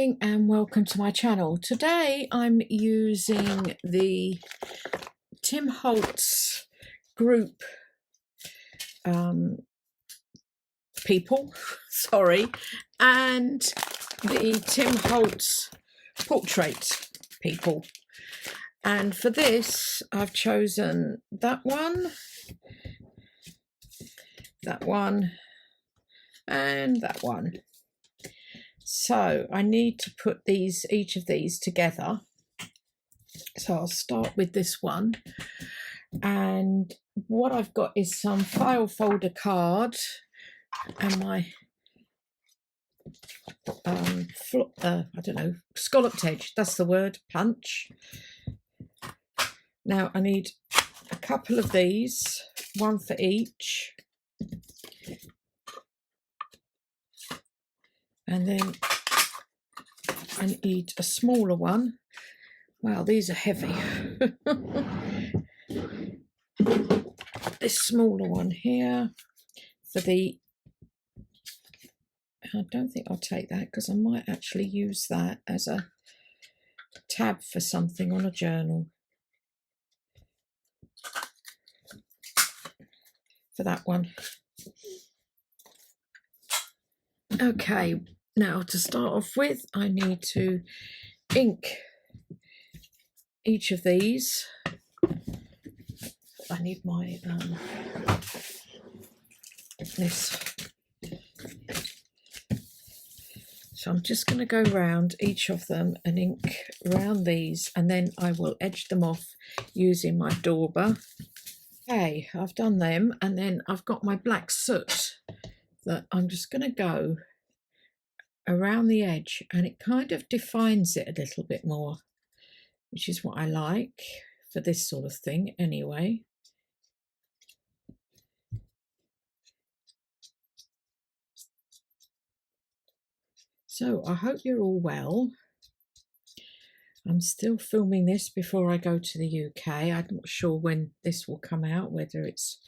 morning and welcome to my channel. Today I'm using the Tim Holtz group people, sorry, and the Tim Holtz portrait people. And for this I've chosen that one, and that one. So I need to put each of these together. So I'll start with this one. And what I've got is some file folder card and my I don't know, scalloped edge, that's the word, punch. Now I need a couple of these, one for each. And then I need a smaller one. Wow, these are heavy. This smaller one here for the, I don't think I'll take that because I might actually use that as a tab for something on a journal. For that one. Okay, now to start off with, I need to ink each of these. I need my this. So I'm just going to go round each of them and ink around these, and then I will edge them off using my dauber. Okay, I've done them, and then I've got my black soot that I'm just going to go around the edge, and it kind of defines it a little bit more, which is what I like for this sort of thing anyway. So I hope you're all well. I'm still filming this before I go to the UK. I'm not sure when this will come out, whether it's,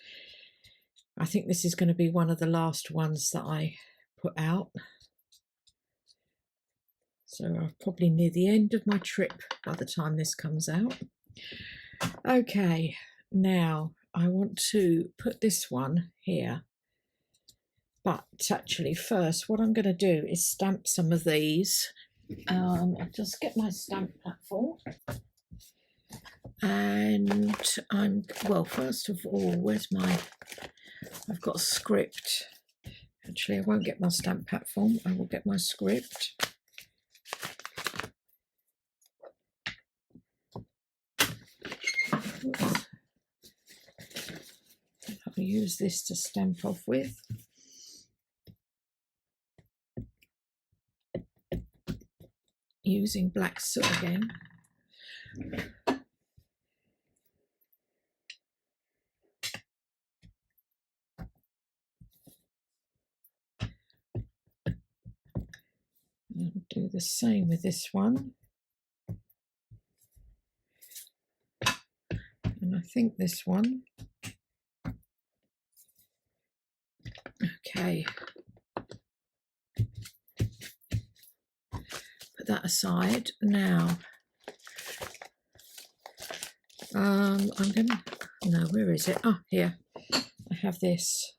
I think this is going to be one of the last ones that I put out. So I'm probably near the end of my trip by the time this comes out. Okay, now I want to put this one here. But actually first, what I'm going to do is stamp some of these. I'll just get my stamp platform. And well, first of all, where's my, I've got a script. Actually, I won't get my stamp platform. I will get my script. I'll use this to stamp off with. Using black soot again. I'll do the same with this one. And I think this one. Okay. Put that aside. Now, I'm gonna, no, where is it? Oh, here. I have this.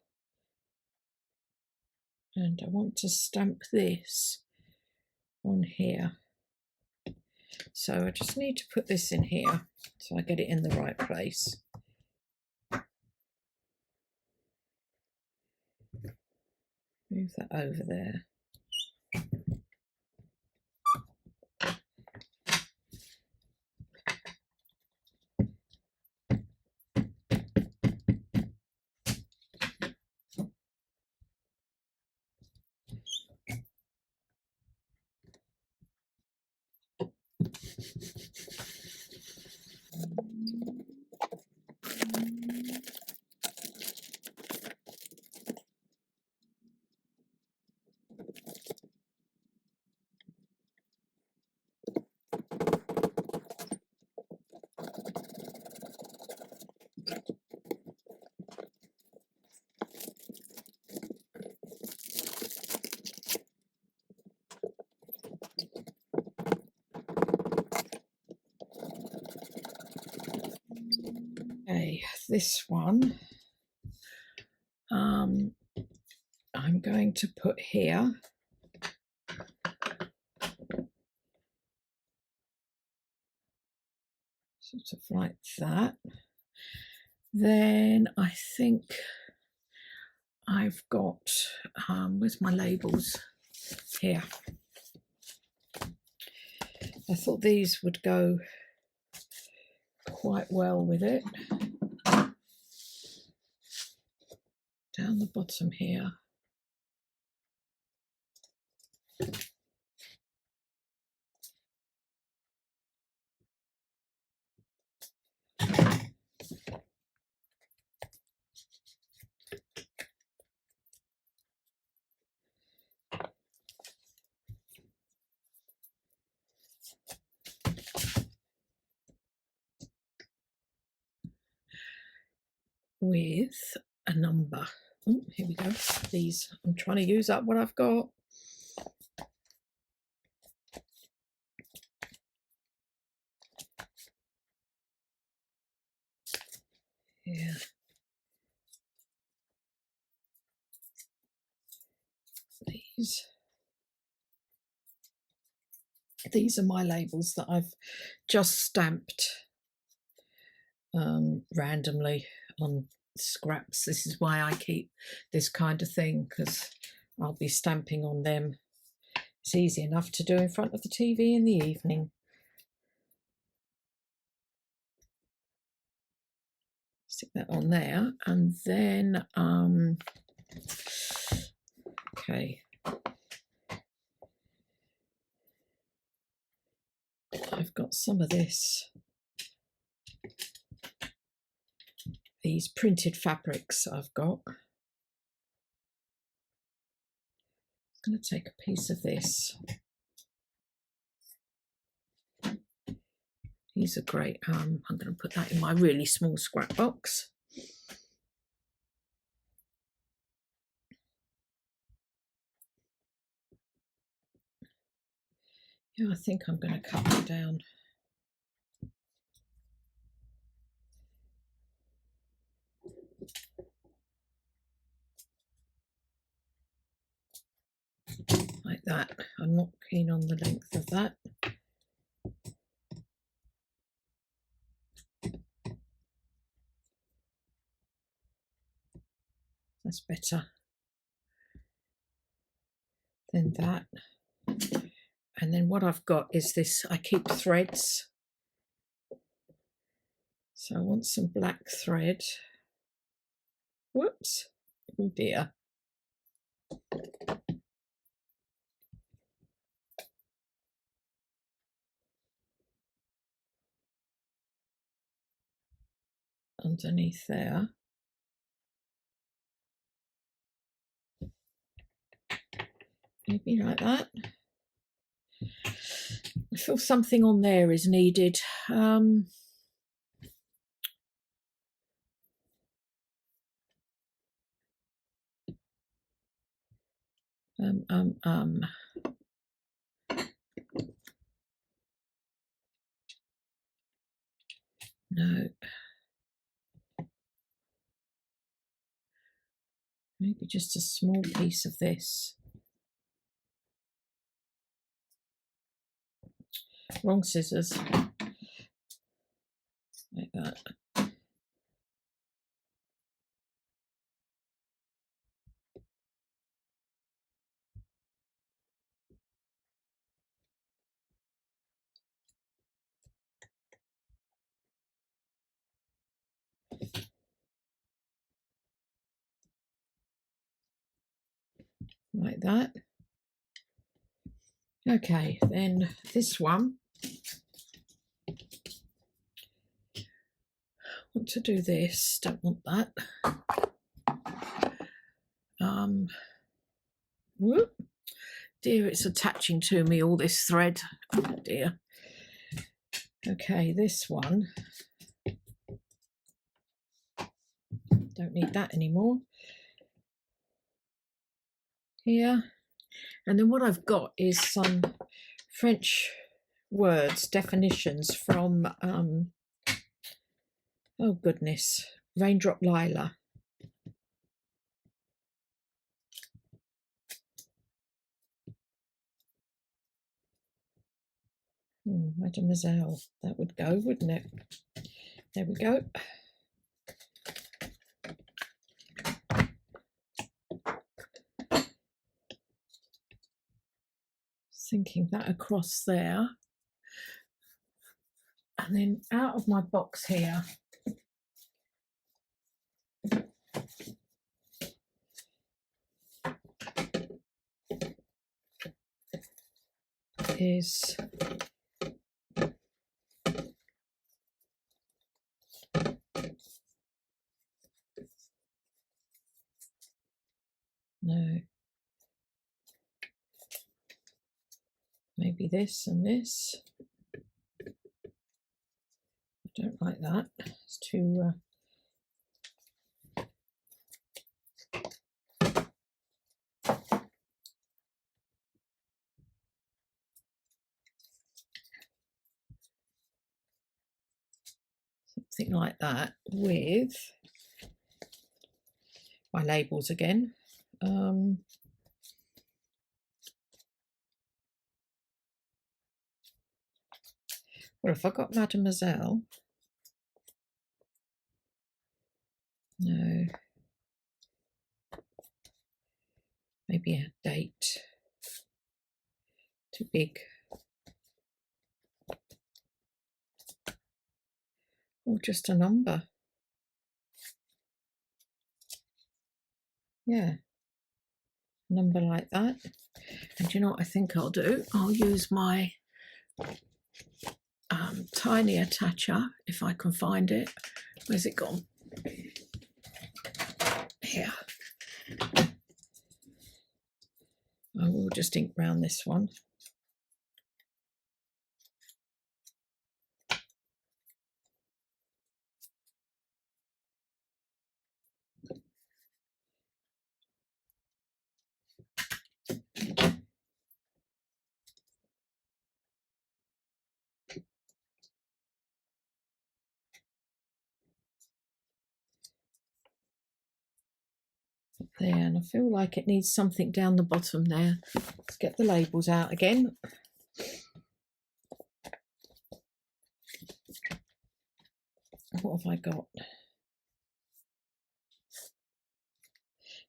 And I want to stamp this on here. So I just need to put this in here so I get it in the right place. Move that over there. this one, I'm going to put here sort of like that. Then I think I've got, where's my labels? Here. I thought these would go quite well with it. Down the bottom here. With a number. Oh, here we go. These, I'm trying to use up what I've got. Yeah. These are my labels that I've just stamped randomly on scraps. This is why I keep this kind of thing, because I'll be stamping on them. It's easy enough to do in front of the TV in the evening. Stick that on there, and then okay, I've got some of this, these printed fabrics I've got. I'm going to take a piece of this. These are great. I'm going to put that in my really small scrap box. Yeah, I think I'm going to cut them down. Like that. I'm not keen on the length of that. That's better than that. And then what I've got is this, I keep threads. So I want some black thread. Whoops, oh dear. Underneath there. Maybe like that. I feel something on there is needed. No, maybe just a small piece of this. Wrong scissors. Like that. Like that. Okay, then this one. I want to do this, don't want that. Whoop. Dear, it's attaching to me, all this thread. Oh dear. Okay, this one. Don't need that anymore. Here. And then what I've got is some French words, definitions from, oh goodness, Raindrop Lila. Mademoiselle, that would go, wouldn't it? There we go. Thinking that across there. And then out of my box here is maybe this and this. I don't like that. It's too something like that with my labels again. Well, if I got Mademoiselle, no, maybe a date, too big, or just a number. Yeah, a number like that. And you know what I think I'll do? I'll use my tiny attacher, if I can find it. Where's it gone? Here. I will just ink round this one. There, and I feel like it needs something down the bottom there. Let's get the labels out again. What have I got?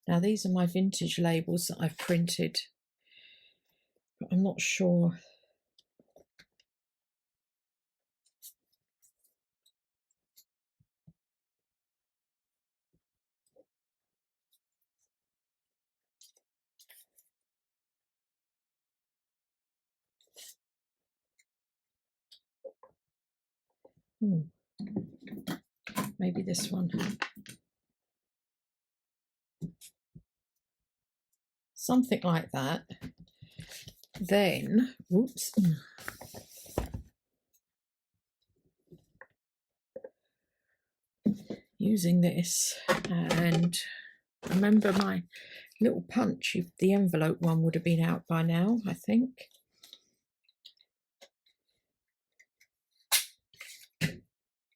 Now these are my vintage labels that I've printed, but I'm not sure. Maybe this one. Something like that. Then, whoops. Using this, and remember my little punch, the envelope one would have been out by now, I think.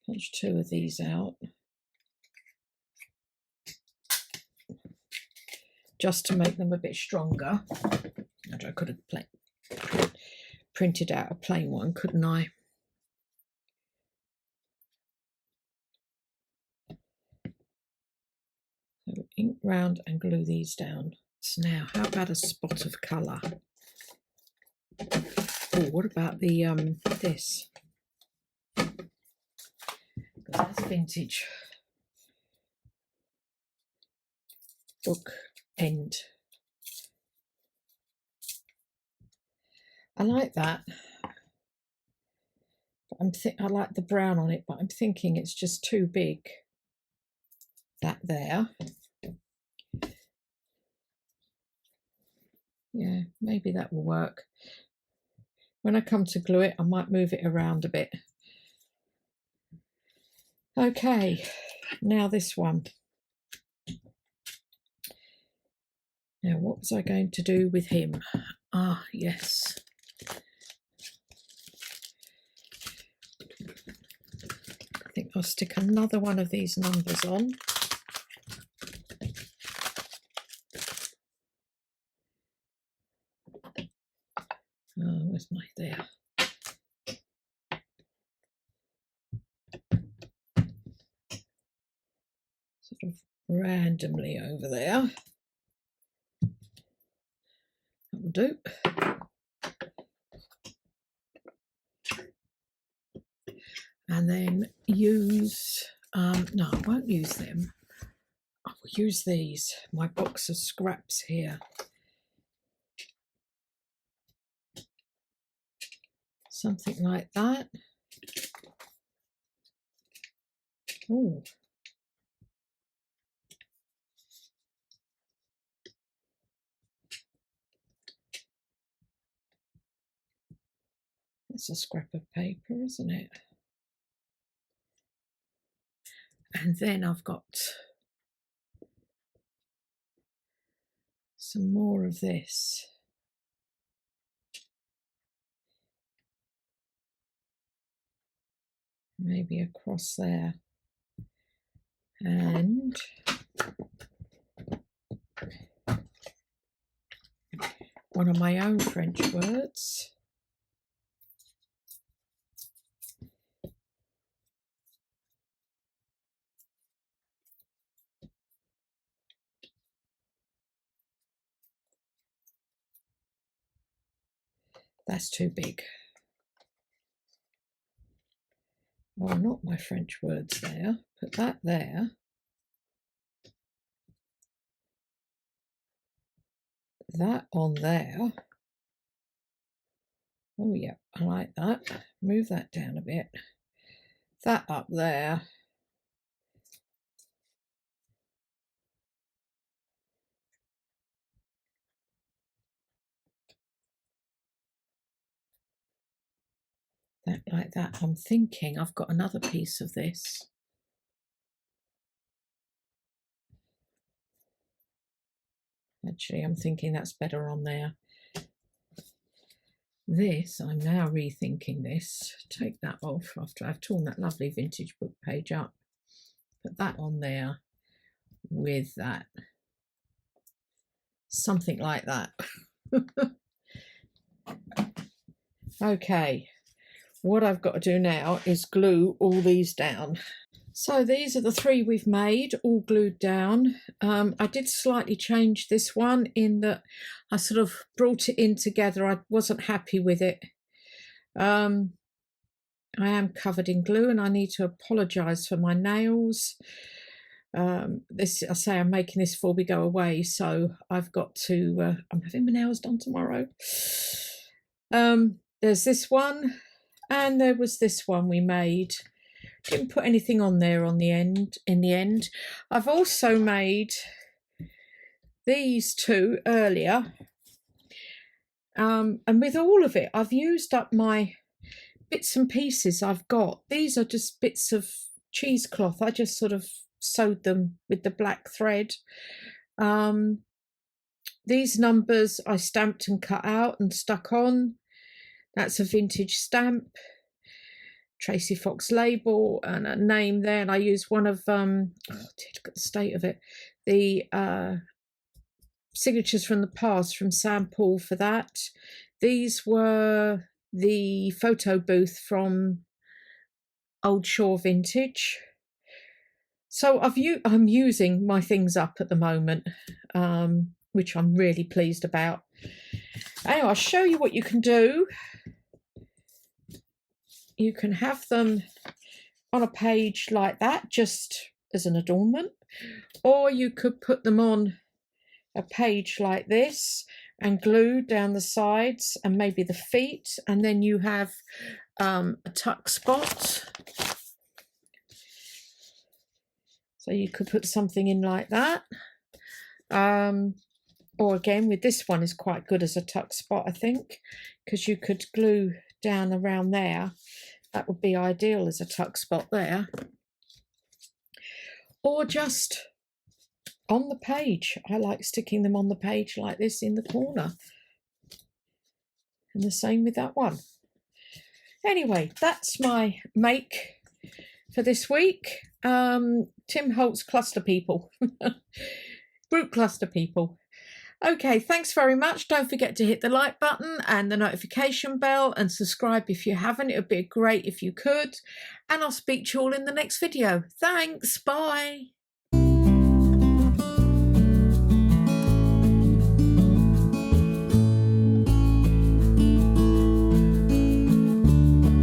Punch two of these out. Just to make them a bit stronger. I could have printed out a plain one, couldn't I? So ink round and glue these down. So now, how about a spot of colour? Oh, what about the this? Because that's vintage book end. I like that. But I like the brown on it, but I'm thinking it's just too big. That there. Yeah, maybe that will work. When I come to glue it, I might move it around a bit. Okay, now this one. Now, what was I going to do with him? Ah, yes. I think I'll stick another one of these numbers on. Where's my there? Sort of randomly over there. That will do. And then use, no, I won't use them. I will use these, my box of scraps here. Something like that. Oh. It's a scrap of paper, isn't it? And then I've got some more of this. Maybe across there. And one of my own French words. That's too big. Well, not my French words there. Put that there. That on there. Oh, yeah, I like that. Move that down a bit. That up there. That like that. I'm thinking I've got another piece of this. Actually, I'm thinking that's better on there. This, I'm now rethinking this. Take that off after I've torn that lovely vintage book page up. Put that on there with that. Something like that. Okay, what I've got to do now is glue all these down. So these are the three we've made, all glued down. I did slightly change this one in that I sort of brought it in together. I wasn't happy with it. I am covered in glue and I need to apologise for my nails. This, I say I'm making this before we go away, so I've got to, I'm having my nails done tomorrow. There's this one and there was this one we made. Didn't put anything on there on the end. In the end, I've also made these two earlier, and with all of it, I've used up my bits and pieces I've got. These are just bits of cheesecloth. I just sort of sewed them with the black thread. These numbers I stamped and cut out and stuck on. That's a vintage stamp. Tracy Fox label and a name there, and I used one of look at the state of it, the signatures from the past from Sam Paul for that. These were the photo booth from Old Shore Vintage. So I'm using my things up at the moment, which I'm really pleased about. Anyway, I'll show you what you can do. You can have them on a page like that, just as an adornment, or you could put them on a page like this and glue down the sides and maybe the feet, and then you have a tuck spot. So you could put something in like that. Or again, with this one is quite good as a tuck spot, I think, because you could glue down around there. That would be ideal as a tuck spot there. Or just on the page. I like sticking them on the page like this in the corner. And the same with that one. Anyway, that's my make for this week. Tim Holtz cluster people. Group cluster people. Okay, thanks very much. Don't forget to hit the like button and the notification bell and subscribe if you haven't. It would be great if you could. And I'll speak to you all in the next video. Thanks. Bye.